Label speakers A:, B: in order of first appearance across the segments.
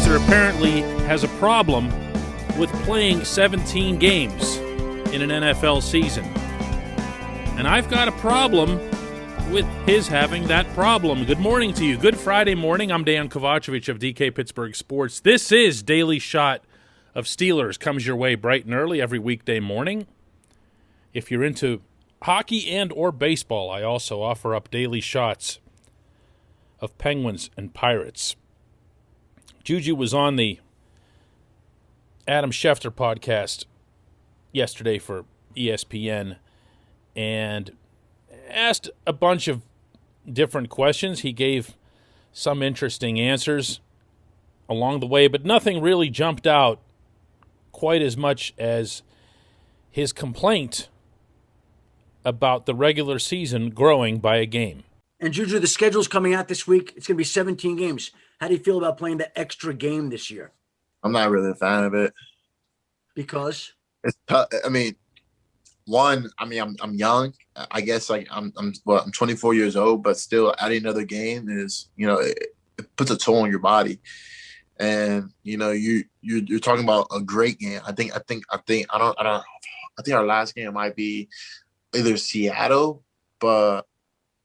A: producer apparently has a problem with playing 17 games in an NFL season. And I've got a problem with his having that problem. Good morning to you. Good Friday morning. I'm Dejan Kovacevic of DK Pittsburgh Sports. This is Daily Shot of Steelers. Comes your way bright and early every weekday morning. If you're into hockey and or baseball, I also offer up daily shots of Penguins and Pirates. JuJu was on the Adam Schefter podcast yesterday for ESPN and asked a bunch of different questions. He gave some interesting answers along the way, but nothing really jumped out quite as much as his complaint about the regular season growing by a game.
B: And JuJu, the schedule's coming out this week. It's going to be 17 games. How do you feel about playing the extra game this year?
C: I'm not really a fan of it.
B: Because?
C: It's tough. I'm young. I guess I'm 24 years old, but still adding another game is, it puts a toll on your body. And you're talking about a great game. I think our last game might be either Seattle, but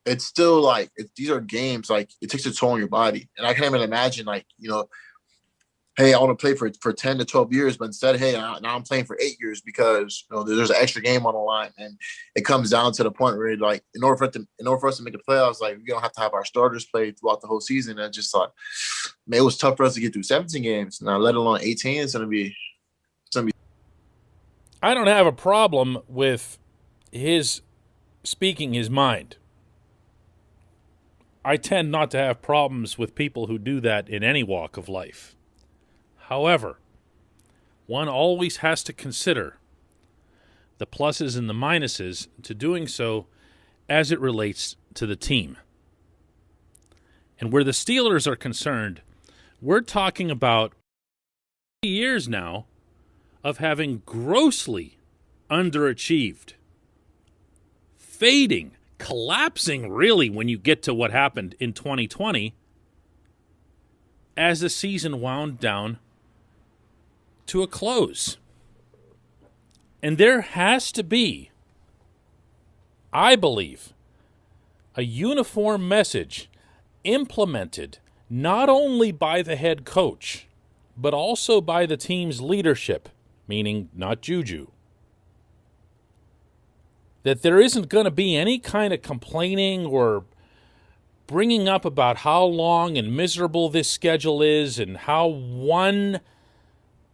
C: it's still these are games it takes a toll on your body. And I can't even imagine hey, I want to play for 10 to 12 years, but instead, hey, now I'm playing for 8 years because there's an extra game on the line, and it comes down to the point where in order for us to make the playoffs, we don't have to have our starters play throughout the whole season. And I just thought, man, it was tough for us to get through 17 games. Now, let alone 18, it's gonna be.
A: I don't have a problem with his speaking his mind. I tend not to have problems with people who do that in any walk of life. However, one always has to consider the pluses and the minuses to doing so as it relates to the team. And where the Steelers are concerned, we're talking about years now of having grossly underachieved, fading, collapsing really when you get to what happened in 2020 as the season wound down to a close. And there has to be, I believe, a uniform message implemented not only by the head coach, but also by the team's leadership, meaning not JuJu, that there isn't going to be any kind of complaining or bringing up about how long and miserable this schedule is and how one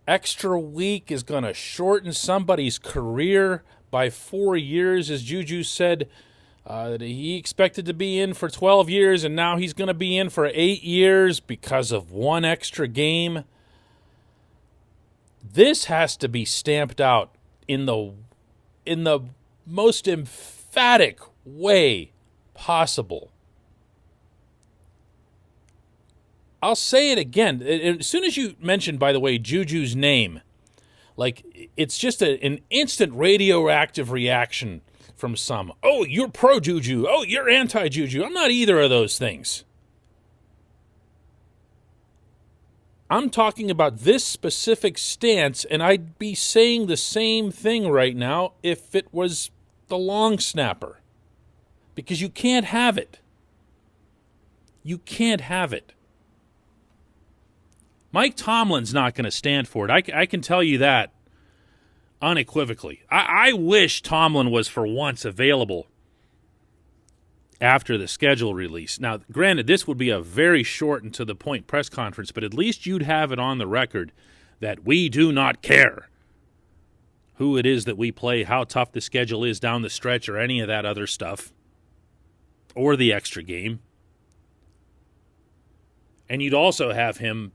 A: extra week is going to shorten somebody's career by 4 years, as JuJu said, that he expected to be in for 12 years, and now he's going to be in for 8 years because of one extra game. This has to be stamped out in the most emphatic way possible. I'll say it again. As soon as you mentioned, by the way, JuJu's name, it's just an instant radioactive reaction from some. Oh, you're pro-JuJu. Oh, you're anti-JuJu. I'm not either of those things. I'm talking about this specific stance, and I'd be saying the same thing right now if it was the long snapper. Because you can't have it. You can't have it. Mike Tomlin's not going to stand for it. I can tell you that unequivocally. I wish Tomlin was for once available after the schedule release. Now, granted, this would be a very short and to-the-point press conference, but at least you'd have it on the record that we do not care who it is that we play, how tough the schedule is down the stretch, or any of that other stuff, or the extra game. And you'd also have him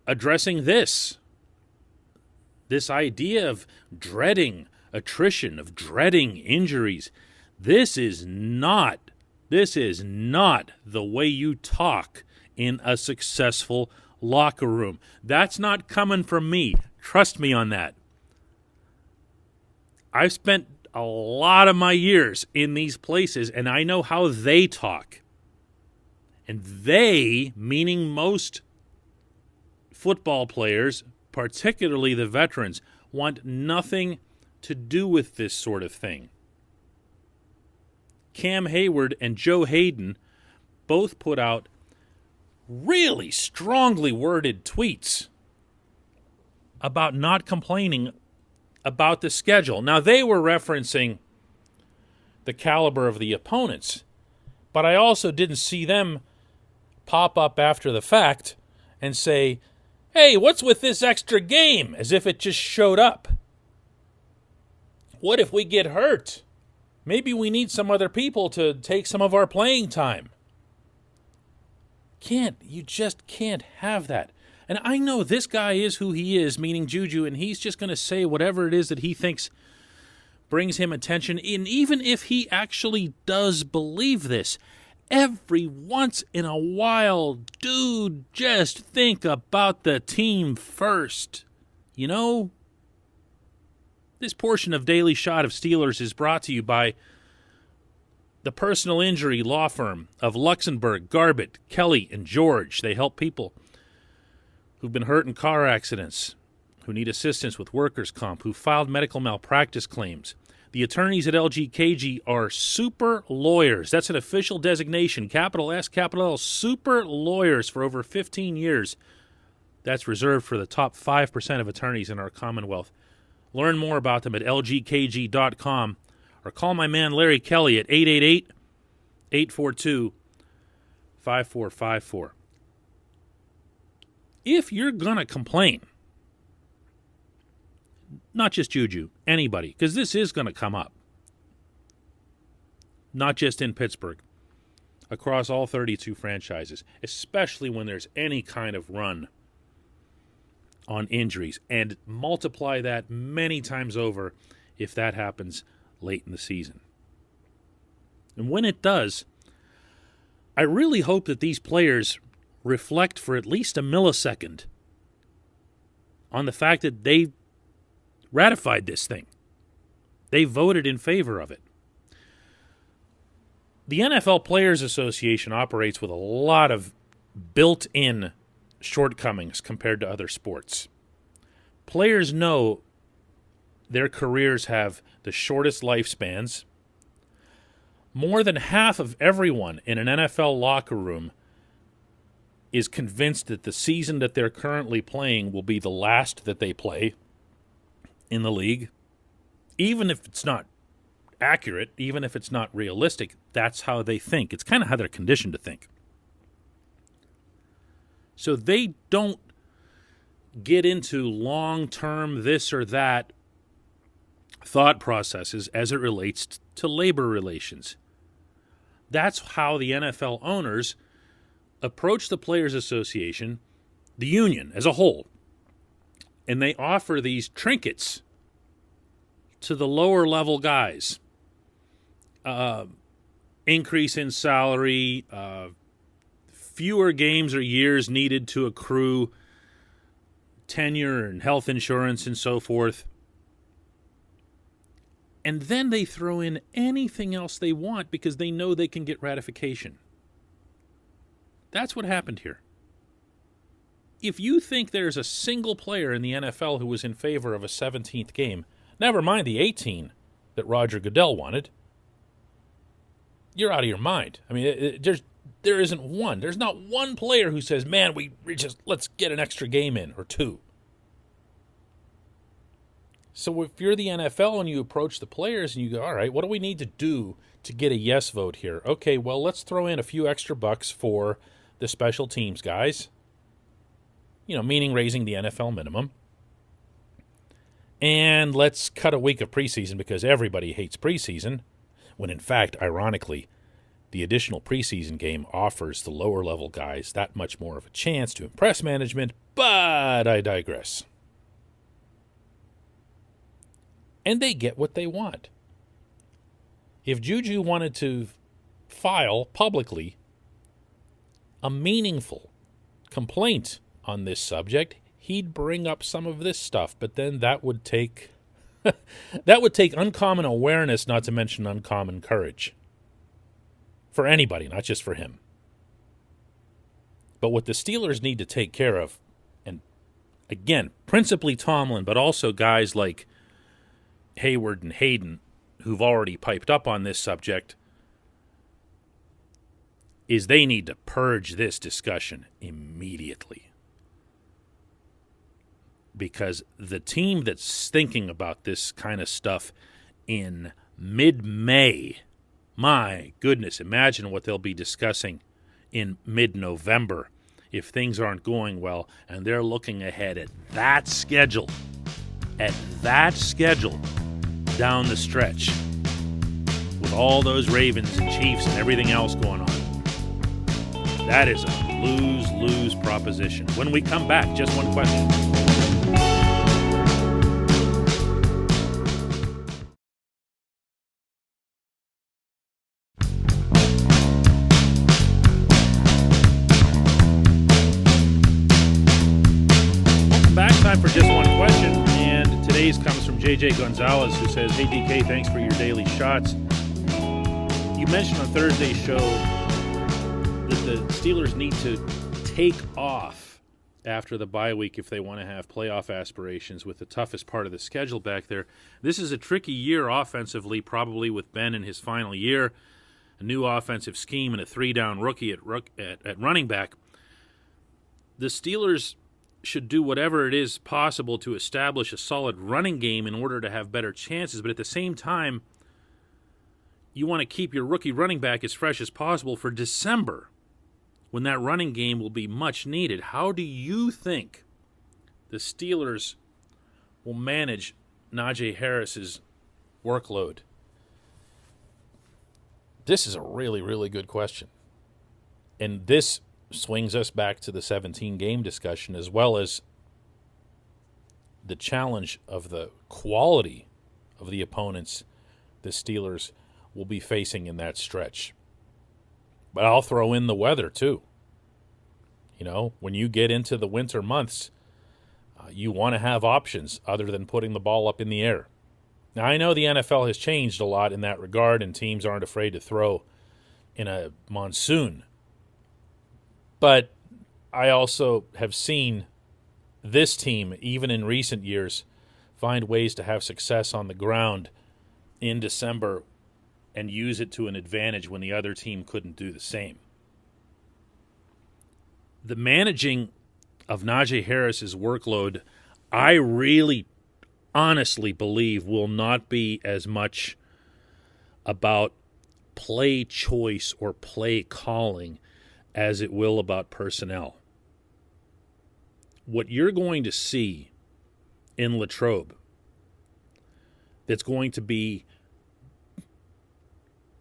A: addressing this idea of dreading attrition, of dreading injuries. This is not the way you talk in a successful locker room. That's not coming from me. Trust me on that. I've spent a lot of my years in these places, and I know how they talk. And they, meaning most football players, particularly the veterans, want nothing to do with this sort of thing. Cam Hayward and Joe Hayden both put out really strongly worded tweets about not complaining about the schedule. Now, they were referencing the caliber of the opponents, but I also didn't see them pop up after the fact and say, hey, what's with this extra game? As if it just showed up. What if we get hurt? Maybe we need some other people to take some of our playing time. You just can't have that. And I know this guy is who he is, meaning JuJu, and he's just going to say whatever it is that he thinks brings him attention. And even if he actually does believe this, every once in a while, dude, just think about the team first. You know? This portion of Daily Shot of Steelers is brought to you by the personal injury law firm of Luxembourg, Garbett, Kelly, and George. They help people who've been hurt in car accidents, who need assistance with workers' comp, who filed medical malpractice claims. The attorneys at LGKG are super lawyers. That's an official designation, capital S, capital L, super lawyers for over 15 years. That's reserved for the top 5% of attorneys in our Commonwealth. Learn more about them at lgkg.com or call my man Larry Kelly at 888-842-5454. If you're going to complain, not just JuJu, anybody, because this is going to come up, not just in Pittsburgh, across all 32 franchises, especially when there's any kind of run on injuries, and multiply that many times over if that happens late in the season. And when it does, I really hope that these players reflect for at least a millisecond on the fact that they ratified this thing. They voted in favor of it. The NFL Players Association operates with a lot of built-in shortcomings compared to other sports. Players know their careers have the shortest lifespans. More than half of everyone in an NFL locker room is convinced that the season that they're currently playing will be the last that they play in the league. Even if it's not accurate, even if it's not realistic, that's how they think. It's kind of how they're conditioned to think. So they don't get into long-term this or that thought processes as it relates to labor relations. That's how the NFL owners approach the Players Association, the union as a whole, and they offer these trinkets to the lower level guys. Increase in salary, fewer games or years needed to accrue tenure and health insurance and so forth. And then they throw in anything else they want because they know they can get ratification. That's what happened here. If you think there's a single player in the NFL who was in favor of a 17th game, never mind the 18 that Roger Goodell wanted, you're out of your mind. I mean, there isn't one. There's not one player who says, man, let's get an extra game in or two. So if you're the NFL and you approach the players and you go, all right, what do we need to do to get a yes vote here? Okay, well, let's throw in a few extra bucks for the special teams guys, meaning raising the NFL minimum. And let's cut a week of preseason because everybody hates preseason, when in fact, ironically, the additional preseason game offers the lower level guys that much more of a chance to impress management, but I digress. And they get what they want. If JuJu wanted to file publicly a meaningful complaint on this subject, he'd bring up some of this stuff, but then that would take uncommon awareness, not to mention uncommon courage. For anybody, not just for him. But what the Steelers need to take care of, and again, principally Tomlin, but also guys like Hayward and Hayden, who've already piped up on this subject, is they need to purge this discussion immediately. Because the team that's thinking about this kind of stuff in mid-May, my goodness, imagine what they'll be discussing in mid-November if things aren't going well, and they're looking ahead at that schedule down the stretch with all those Ravens and Chiefs and everything else going on. That is a lose-lose proposition. When we come back, just one question. Time for just one question, and today's comes from JJ Gonzalez, who says, "Hey DK, thanks for your daily shots. You mentioned on Thursday's show that the Steelers need to take off after the bye week if they want to have playoff aspirations with the toughest part of the schedule back there. This is a tricky year offensively, probably with Ben in his final year, a new offensive scheme, and a three-down rookie at running back. The Steelers should do whatever it is possible to establish a solid running game in order to have better chances, but at the same time, you want to keep your rookie running back as fresh as possible for December, when that running game will be much needed. How do you think the Steelers will manage Najee Harris's workload?" This is a really, really good question. And this swings us back to the 17-game discussion, as well as the challenge of the quality of the opponents the Steelers will be facing in that stretch. But I'll throw in the weather, too. You know, when you get into the winter months, you want to have options other than putting the ball up in the air. Now, I know the NFL has changed a lot in that regard, and teams aren't afraid to throw in a monsoon. But I also have seen this team, even in recent years, find ways to have success on the ground in December and use it to an advantage when the other team couldn't do the same. The managing of Najee Harris's workload, I really honestly believe, will not be as much about play choice or play calling as it will about personnel. What you're going to see in Latrobe that's going to be,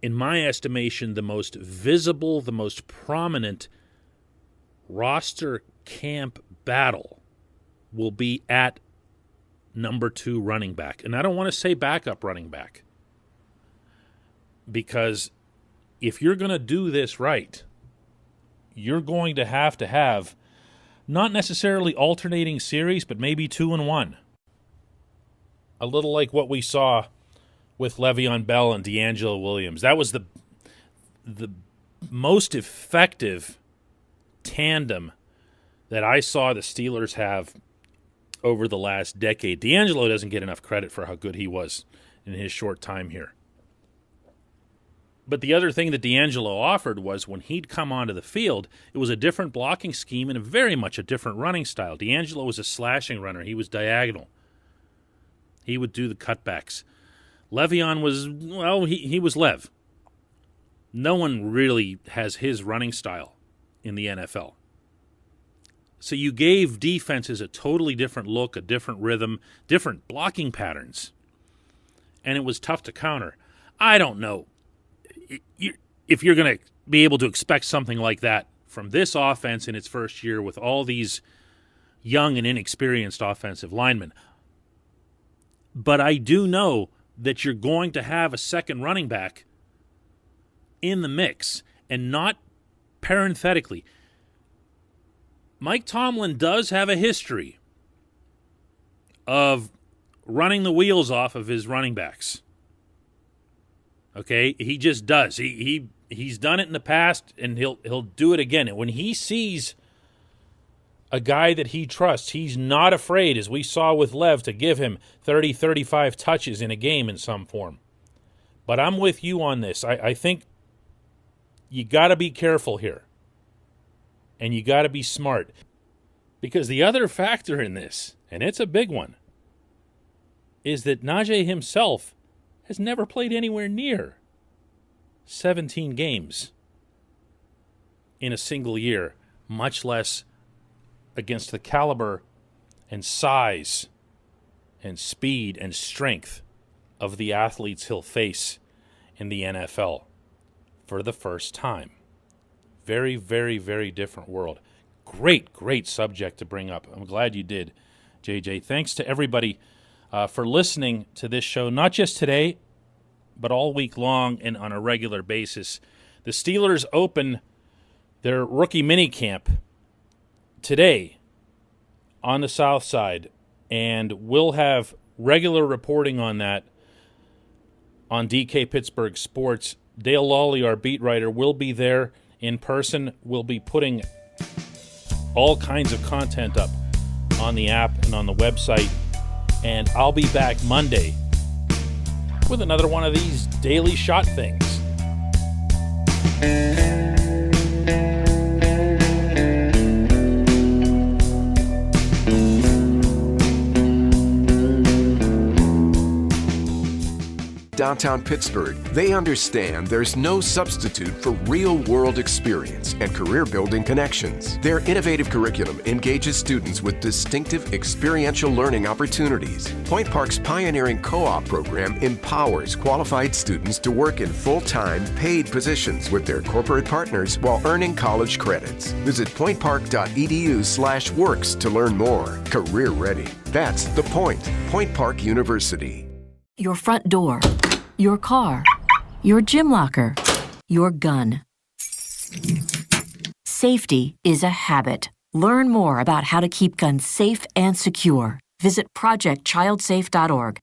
A: in my estimation, the most visible, the most prominent roster camp battle will be at number 2 running back. And I don't want to say backup running back, because if you're going to do this right, you're going to have not necessarily alternating series, but maybe 2 and 1. A little like what we saw with Le'Veon Bell and D'Angelo Williams. That was the most effective tandem that I saw the Steelers have over the last decade. D'Angelo doesn't get enough credit for how good he was in his short time here. But the other thing that D'Angelo offered was when he'd come onto the field, it was a different blocking scheme and very much a different running style. D'Angelo was a slashing runner. He was diagonal. He would do the cutbacks. Le'Veon was, well, he was Lev. No one really has his running style in the NFL. So you gave defenses a totally different look, a different rhythm, different blocking patterns. And it was tough to counter. I don't know if you're going to be able to expect something like that from this offense in its first year with all these young and inexperienced offensive linemen. But I do know that you're going to have a second running back in the mix, and not parenthetically. Mike Tomlin does have a history of running the wheels off of his running backs. Okay, he just does. He's done it in the past, and he'll do it again. And when he sees a guy that he trusts. He's not afraid, as we saw with Lev, to give him 30, 35 touches in a game in some form. But I'm with you on this. I think you got to be careful here. And you got to be smart. Because the other factor in this, and it's a big one, is that Najee himself has never played anywhere near 17 games in a single year, much less against the caliber and size and speed and strength of the athletes he'll face in the NFL for the first time. Very, very, very different world. Great subject to bring up. I'm glad you did, JJ. Thanks to everybody for listening to this show, not just today, but all week long and on a regular basis. The Steelers open their rookie minicamp today on the South Side, and we'll have regular reporting on that on DK Pittsburgh Sports. Dale Lawley, our beat writer, will be there in person. We'll be putting all kinds of content up on the app and on the website, and I'll be back Monday with another one of these daily shot things.
D: Downtown Pittsburgh, they understand there's no substitute for real-world experience and career-building connections. Their innovative curriculum engages students with distinctive experiential learning opportunities. Point Park's pioneering co-op program empowers qualified students to work in full-time, paid positions with their corporate partners while earning college credits. Visit pointpark.edu/works to learn more. Career ready. That's the point. Point Park University.
E: Your front door, your car, your gym locker, your gun. Safety is a habit. Learn more about how to keep guns safe and secure. Visit projectchildsafe.org.